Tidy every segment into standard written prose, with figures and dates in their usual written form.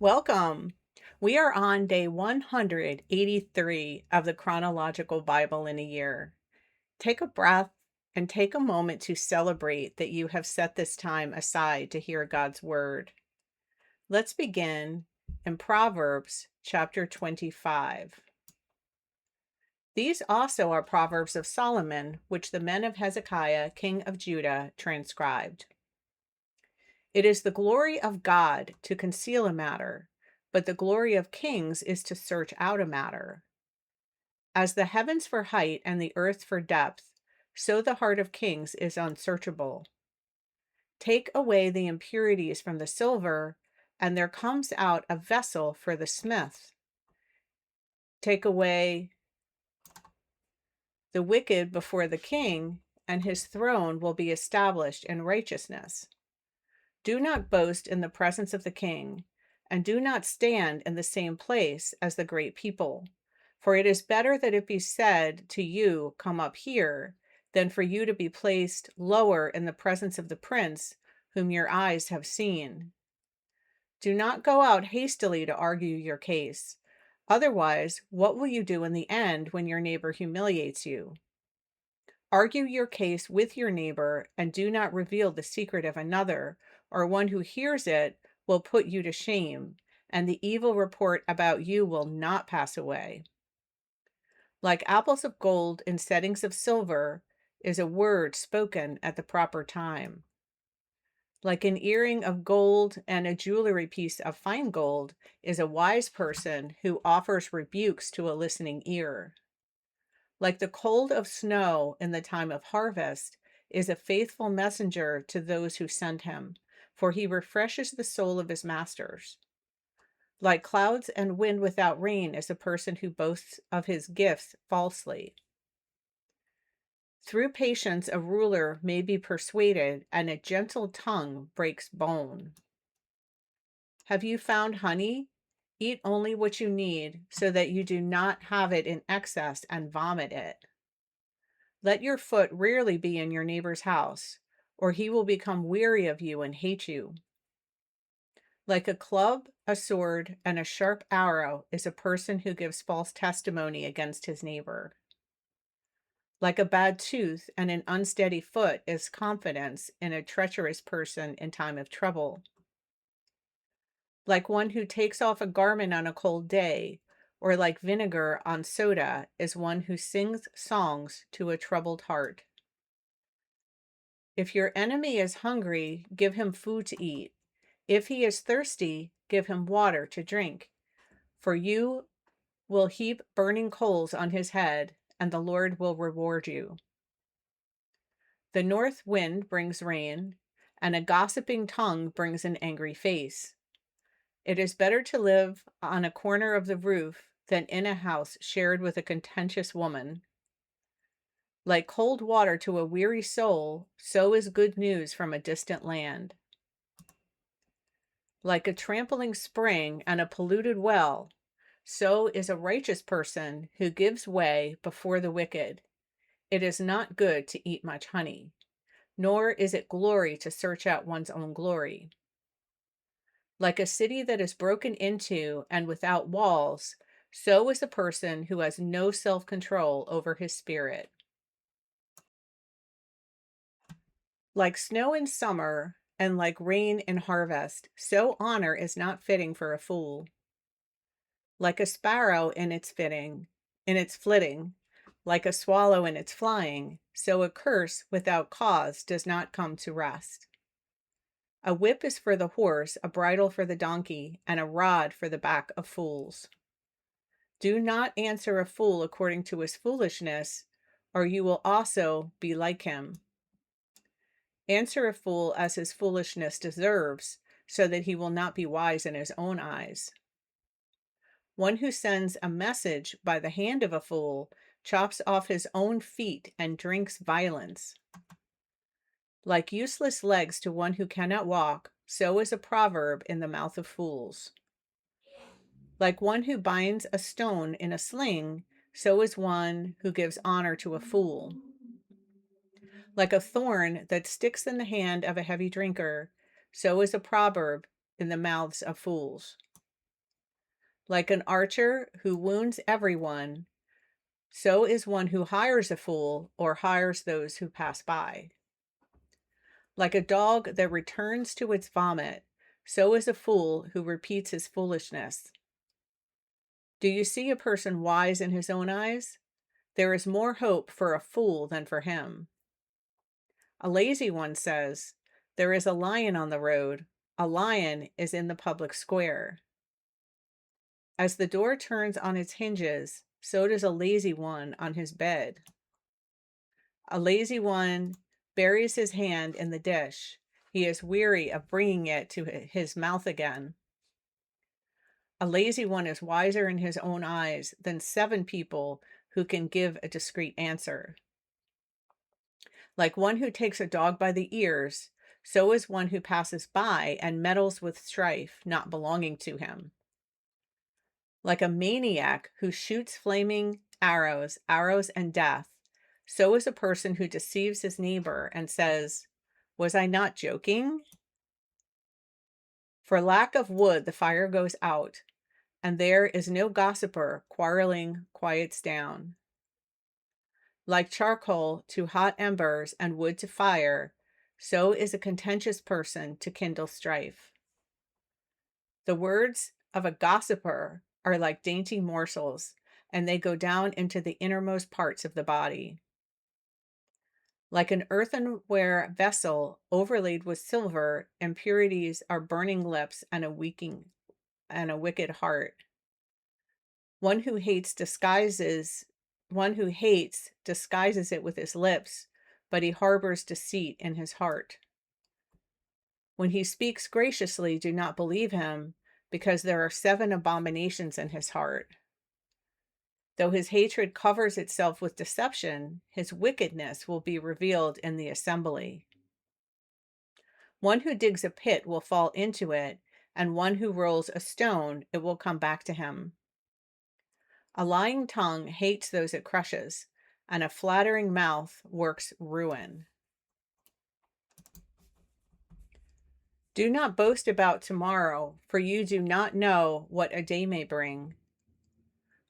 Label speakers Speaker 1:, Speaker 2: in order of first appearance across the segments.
Speaker 1: Welcome. We are on day 183 of the chronological Bible in a year. Take a breath and take a moment to celebrate that you have set this time aside to hear God's word. Let's begin in Proverbs chapter 25. These also are Proverbs of Solomon, which the men of Hezekiah, king of Judah, transcribed. It is the glory of God to conceal a matter, but the glory of kings is to search out a matter. As the heavens for height and the earth for depth, so the heart of kings is unsearchable. Take away the impurities from the silver, and there comes out a vessel for the smith. Take away the wicked before the king, and his throne will be established in righteousness. Do not boast in the presence of the king, and do not stand in the same place as the great people. For it is better that it be said to you, "Come up here," than for you to be placed lower in the presence of the prince whom your eyes have seen. Do not go out hastily to argue your case. Otherwise, what will you do in the end when your neighbor humiliates you? Argue your case with your neighbor and do not reveal the secret of another, or one who hears it will put you to shame, and the evil report about you will not pass away. Like apples of gold in settings of silver is a word spoken at the proper time. Like an earring of gold and a jewelry piece of fine gold is a wise person who offers rebukes to a listening ear. Like the cold of snow in the time of harvest is a faithful messenger to those who send him, for he refreshes the soul of his masters. Like clouds and wind without rain is a person who boasts of his gifts falsely. Through patience, a ruler may be persuaded, and a gentle tongue breaks bone. Have you found honey? Eat only what you need, so that you do not have it in excess and vomit it. Let your foot rarely be in your neighbor's house, or he will become weary of you and hate you. Like a club, a sword, and a sharp arrow is a person who gives false testimony against his neighbor. Like a bad tooth and an unsteady foot is confidence in a treacherous person in time of trouble. Like one who takes off a garment on a cold day, or like vinegar on soda, is one who sings songs to a troubled heart. If your enemy is hungry, give him food to eat. If he is thirsty, give him water to drink. For you will heap burning coals on his head, and the Lord will reward you. The north wind brings rain, and a gossiping tongue brings an angry face. It is better to live on a corner of the roof than in a house shared with a contentious woman. Like cold water to a weary soul, so is good news from a distant land. Like a trampling spring and a polluted well, so is a righteous person who gives way before the wicked. It is not good to eat much honey, nor is it glory to search out one's own glory. Like a city that is broken into and without walls, so is a person who has no self-control over his spirit. Like snow in summer and like rain in harvest, so honor is not fitting for a fool. Like a sparrow in its flitting, like a swallow in its flying, so a curse without cause does not come to rest. A whip is for the horse, a bridle for the donkey, and a rod for the back of fools. Do not answer a fool according to his foolishness, or you will also be like him. Answer a fool as his foolishness deserves, so that he will not be wise in his own eyes. One who sends a message by the hand of a fool chops off his own feet and drinks violence. Like useless legs to one who cannot walk, so is a proverb in the mouth of fools. Like one who binds a stone in a sling, so is one who gives honor to a fool. Like a thorn that sticks in the hand of a heavy drinker, so is a proverb in the mouths of fools. Like an archer who wounds everyone, so is one who hires a fool or hires those who pass by. Like a dog that returns to its vomit, so is a fool who repeats his foolishness. Do you see a person wise in his own eyes? There is more hope for a fool than for him. A lazy one says, "There is a lion on the road. A lion is in the public square." As the door turns on its hinges, so does a lazy one on his bed. A lazy one buries his hand in the dish. He is weary of bringing it to his mouth again. A lazy one is wiser in his own eyes than 7 people who can give a discreet answer. Like one who takes a dog by the ears, so is one who passes by and meddles with strife not belonging to him. Like a maniac who shoots flaming arrows, arrows and death, so is a person who deceives his neighbor and says, "Was I not joking?" For lack of wood, the fire goes out, and there is no gossiper. Quarreling quiets down. Like charcoal to hot embers and wood to fire, so is a contentious person to kindle strife. The words of a gossiper are like dainty morsels, and they go down into the innermost parts of the body. Like an earthenware vessel overlaid with silver, impurities are burning lips and a wicked heart. One who hates disguises it with his lips, but he harbors deceit in his heart. When he speaks graciously, do not believe him, because there are 7 abominations in his heart. Though his hatred covers itself with deception, his wickedness will be revealed in the assembly. One who digs a pit will fall into it, and one who rolls a stone, it will come back to him. A lying tongue hates those it crushes, and a flattering mouth works ruin. Do not boast about tomorrow, for you do not know what a day may bring.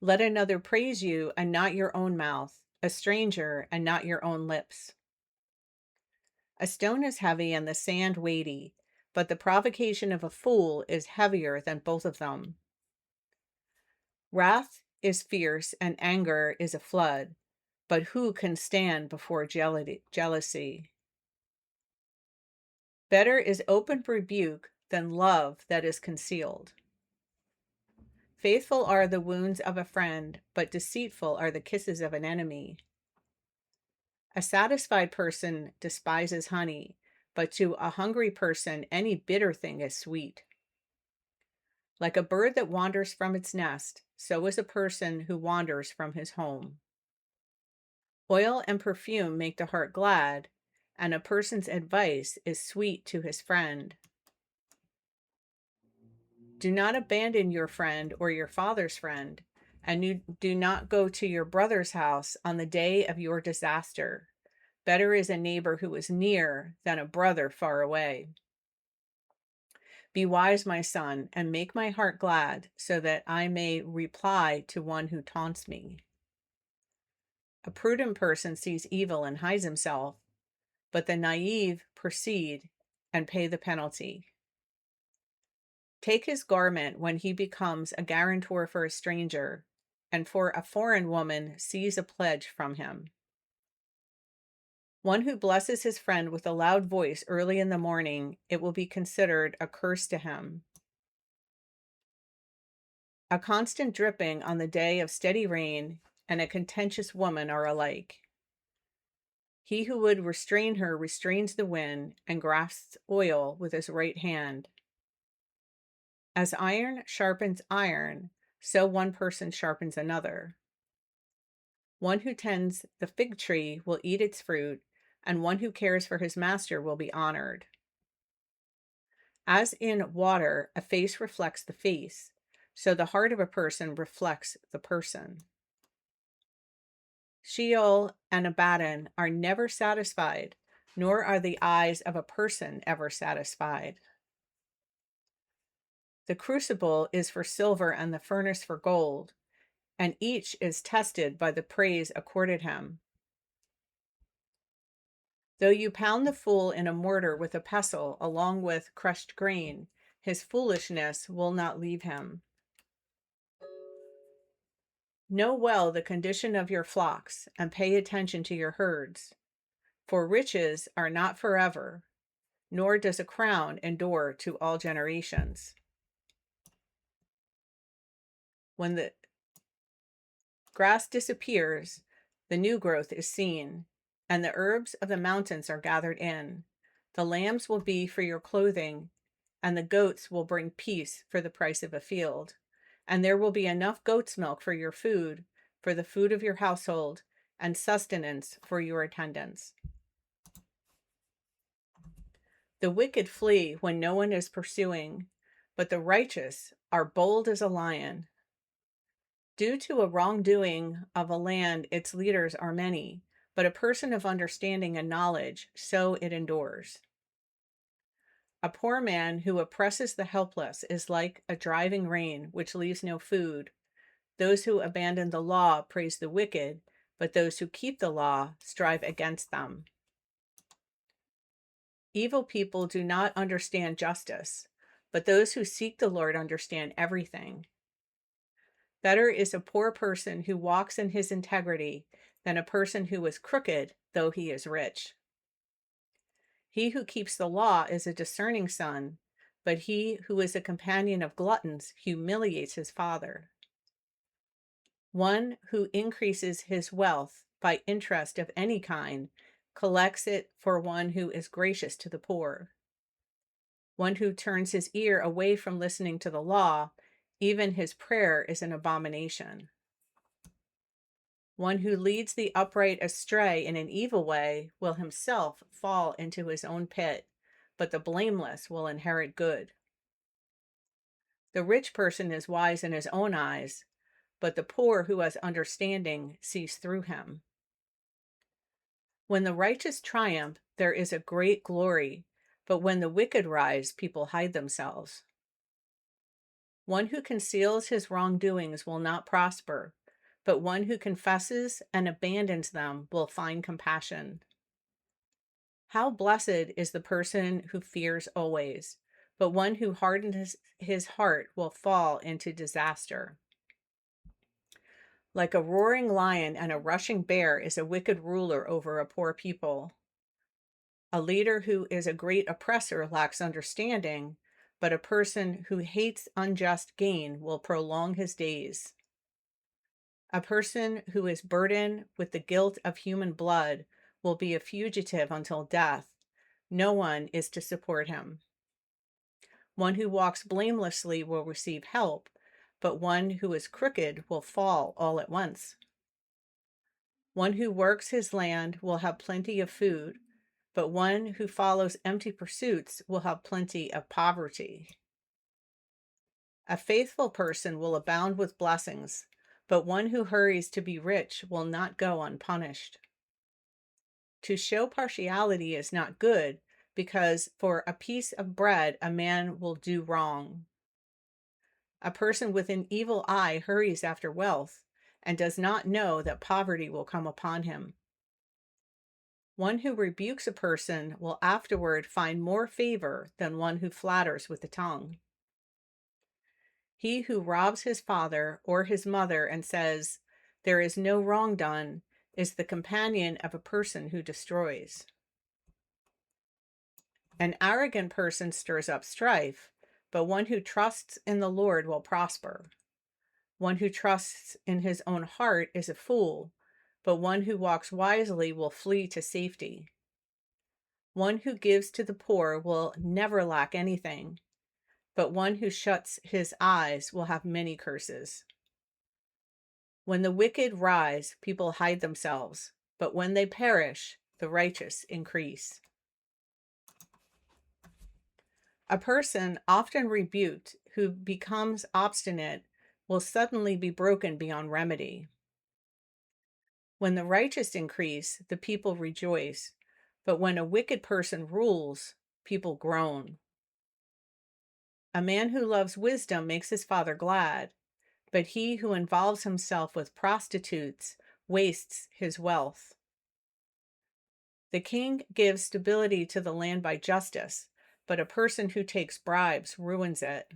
Speaker 1: Let another praise you and not your own mouth, a stranger and not your own lips. A stone is heavy and the sand weighty, but the provocation of a fool is heavier than both of them. Wrath is fierce and anger is a flood, but who can stand before jealousy? Better is open rebuke than love that is concealed. Faithful are the wounds of a friend, but deceitful are the kisses of an enemy. A satisfied person despises honey, but to a hungry person any bitter thing is sweet. Like a bird that wanders from its nest, so is a person who wanders from his home. Oil and perfume make the heart glad, and a person's advice is sweet to his friend. Do not abandon your friend or your father's friend, and you do not go to your brother's house on the day of your disaster. Better is a neighbor who is near than a brother far away. Be wise, my son, and make my heart glad, so that I may reply to one who taunts me. A prudent person sees evil and hides himself, but the naive proceed and pay the penalty. Take his garment when he becomes a guarantor for a stranger, and for a foreign woman seize a pledge from him. One who blesses his friend with a loud voice early in the morning, it will be considered a curse to him. A constant dripping on the day of steady rain and a contentious woman are alike. He who would restrain her restrains the wind and grasps oil with his right hand. As iron sharpens iron, so one person sharpens another. One who tends the fig tree will eat its fruit, and one who cares for his master will be honored. As in water, a face reflects the face, so the heart of a person reflects the person. Sheol and Abaddon are never satisfied, nor are the eyes of a person ever satisfied. The crucible is for silver and the furnace for gold, and each is tested by the praise accorded him. Though you pound the fool in a mortar with a pestle along with crushed grain, his foolishness will not leave him. Know well the condition of your flocks and pay attention to your herds, for riches are not forever, nor does a crown endure to all generations. When the grass disappears, the new growth is seen, and the herbs of the mountains are gathered in. The lambs will be for your clothing, and the goats will bring peace for the price of a field. And there will be enough goat's milk for your food, for the food of your household, and sustenance for your attendants. The wicked flee when no one is pursuing, but the righteous are bold as a lion. Due to a wrongdoing of a land, its leaders are many, but a person of understanding and knowledge, so it endures. A poor man who oppresses the helpless is like a driving rain, which leaves no food. Those who abandon the law praise the wicked, but those who keep the law strive against them. Evil people do not understand justice, but those who seek the Lord understand everything. Better is a poor person who walks in his integrity than a person who is crooked, though he is rich. He who keeps the law is a discerning son, but he who is a companion of gluttons humiliates his father. One who increases his wealth by interest of any kind collects it for one who is gracious to the poor. One who turns his ear away from listening to the law, even his prayer is an abomination. One who leads the upright astray in an evil way will himself fall into his own pit, but the blameless will inherit good. The rich person is wise in his own eyes, but the poor who has understanding sees through him. When the righteous triumph, there is a great glory, but when the wicked rise, people hide themselves. One who conceals his wrongdoings will not prosper, but one who confesses and abandons them will find compassion. How blessed is the person who fears always, but one who hardens his heart will fall into disaster. Like a roaring lion and a rushing bear is a wicked ruler over a poor people. A leader who is a great oppressor lacks understanding, but a person who hates unjust gain will prolong his days. A person who is burdened with the guilt of human blood will be a fugitive until death. No one is to support him. One who walks blamelessly will receive help, but one who is crooked will fall all at once. One who works his land will have plenty of food, but one who follows empty pursuits will have plenty of poverty. A faithful person will abound with blessings, but one who hurries to be rich will not go unpunished. To show partiality is not good, because for a piece of bread a man will do wrong. A person with an evil eye hurries after wealth and does not know that poverty will come upon him. One who rebukes a person will afterward find more favor than one who flatters with the tongue. He who robs his father or his mother and says, "There is no wrong done," is the companion of a person who destroys. An arrogant person stirs up strife, but one who trusts in the Lord will prosper. One who trusts in his own heart is a fool, but one who walks wisely will flee to safety. One who gives to the poor will never lack anything, but one who shuts his eyes will have many curses. When the wicked rise, people hide themselves, but when they perish, the righteous increase. A person often rebuked who becomes obstinate will suddenly be broken beyond remedy. When the righteous increase, the people rejoice, but when a wicked person rules, people groan. A man who loves wisdom makes his father glad, but he who involves himself with prostitutes wastes his wealth. The king gives stability to the land by justice, but a person who takes bribes ruins it.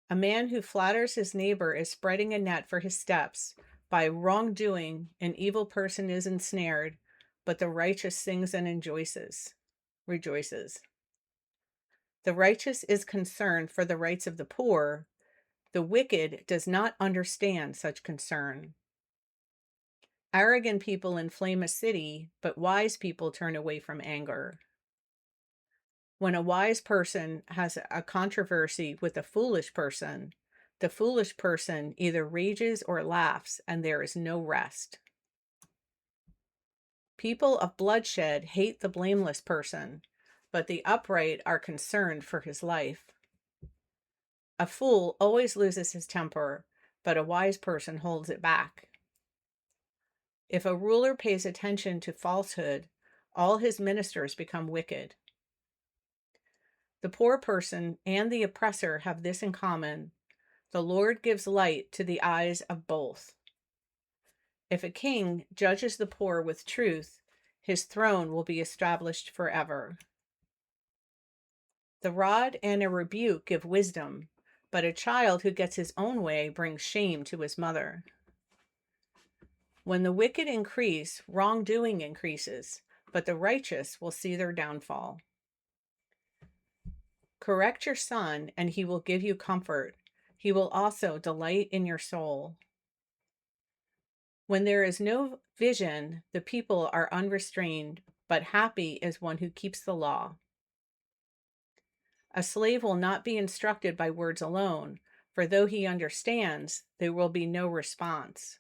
Speaker 1: A man who flatters his neighbor is spreading a net for his steps. By wrongdoing, an evil person is ensnared, but the righteous sings and rejoices. The righteous is concerned for the rights of the poor. The wicked does not understand such concern. Arrogant people inflame a city, but wise people turn away from anger. When a wise person has a controversy with a foolish person, the foolish person either rages or laughs, and there is no rest. People of bloodshed hate the blameless person, but the upright are concerned for his life. A fool always loses his temper, but a wise person holds it back. If a ruler pays attention to falsehood, all his ministers become wicked. The poor person and the oppressor have this in common: the Lord gives light to the eyes of both. If a king judges the poor with truth, his throne will be established forever. The rod and a rebuke give wisdom, but a child who gets his own way brings shame to his mother. When the wicked increase, wrongdoing increases, but the righteous will see their downfall. Correct your son, and he will give you comfort. He will also delight in your soul. When there is no vision, the people are unrestrained, but happy is one who keeps the law. A slave will not be instructed by words alone, for though he understands, there will be no response.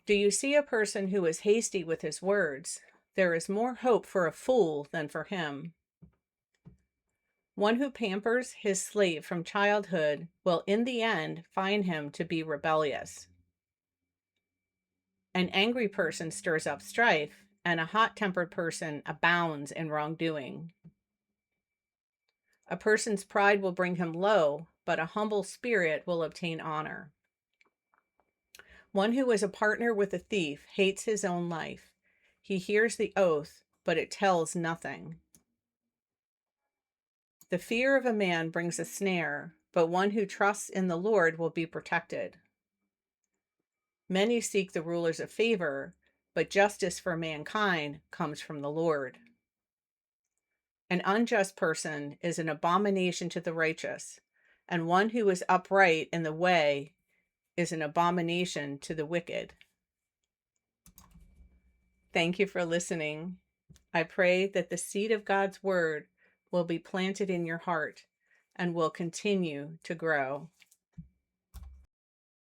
Speaker 1: Do you see a person who is hasty with his words? There is more hope for a fool than for him. One who pampers his slave from childhood will in the end find him to be rebellious. An angry person stirs up strife, and a hot-tempered person abounds in wrongdoing. A person's pride will bring him low, but a humble spirit will obtain honor. One who is a partner with a thief hates his own life. He hears the oath, but it tells nothing. The fear of a man brings a snare, but one who trusts in the Lord will be protected. Many seek the rulers of favor, but justice for mankind comes from the Lord. An unjust person is an abomination to the righteous, and one who is upright in the way is an abomination to the wicked. Thank you for listening. I pray that the seed of God's word will be planted in your heart and will continue to grow.